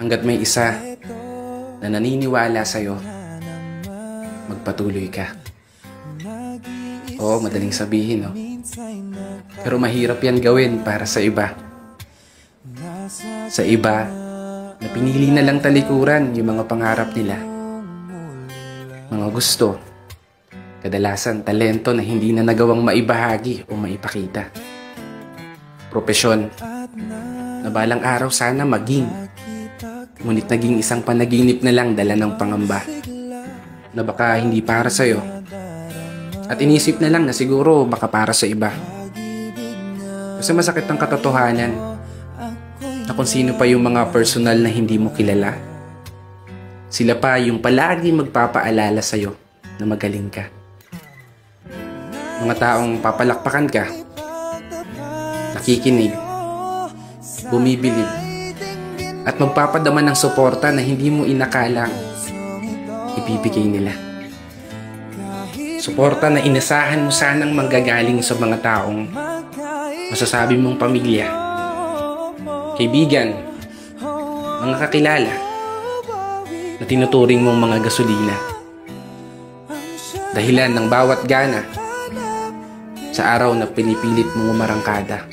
Hanggat may isa na naniniwala sa'yo, magpatuloy ka. Oo, madaling sabihin, no? Pero mahirap yan gawin para sa iba. Sa iba, na pinili na lang talikuran yung mga pangarap nila. Mga gusto, kadalasan talento na hindi na nagawang maibahagi o maipakita. Propesyon, na balang araw sana maging, ngunit naging isang panaginip na lang dala ng pangamba na baka hindi para sa'yo. At inisip na lang na siguro baka para sa iba. Kasi masakit ang katotohanan na kung sino pa yung mga personal na hindi mo kilala, sila pa yung palagi magpapaalala sa'yo na magaling ka. Mga taong papalakpakan ka, nakikinig, bumibilib, at magpapadama ng suporta na hindi mo inakalang ibibigay nila. Suporta na inasahan mo sanang manggagaling sa mga taong masasabi mong pamilya, kaibigan, mga kakilala na tinuturing mong mga gasolina. Dahilan ng bawat gana sa araw na pinipilit mong umarangkada.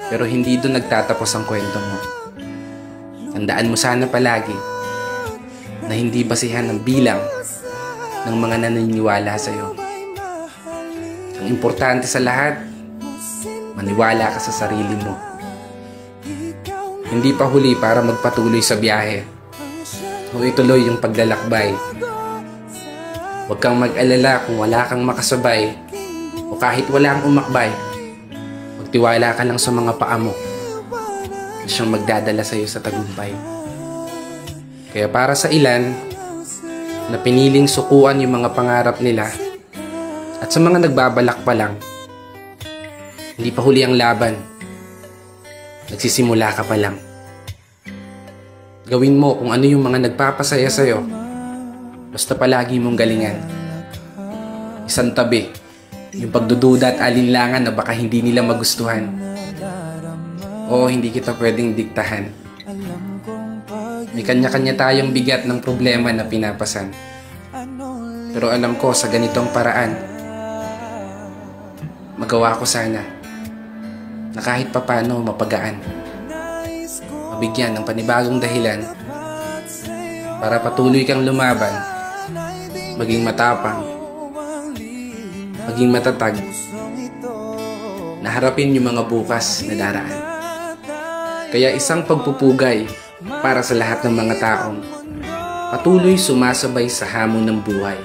Pero hindi doon nagtatapos ang kwento mo. Tandaan mo sana palagi na hindi basihan ng bilang ng mga naniniwala sa'yo. Ang importante sa lahat, maniwala ka sa sarili mo. Hindi pa huli para magpatuloy sa biyahe o ituloy yung paglalakbay. Huwag kang mag-alala kung wala kang makasabay o kahit wala kang umakbay. Magtiwala ka lang sa mga paa mo na siyang magdadala sa'yo sa tagumpay. Kaya para sa ilan na piniling sukuan yung mga pangarap nila at sa mga nagbabalak pa lang, hindi pa huli ang laban. Nagsisimula ka pa lang. Gawin mo kung ano yung mga nagpapasaya sa'yo. Basta palagi mong galingan. Isang tabi yung pagdududa at alinlangan na baka hindi nila magustuhan. Oo, hindi kita pwedeng diktahan. May kanya-kanya tayong bigat ng problema na pinapasan. Pero alam ko sa ganitong paraan, magawa ko sana na kahit papano mapagaan. Mabigyan ng panibagong dahilan para patuloy kang lumaban, maging matapang, maging matatag, na harapin yung mga bukas na daraan. Kaya isang pagpupugay para sa lahat ng mga taong patuloy sumasabay sa hamon ng buhay.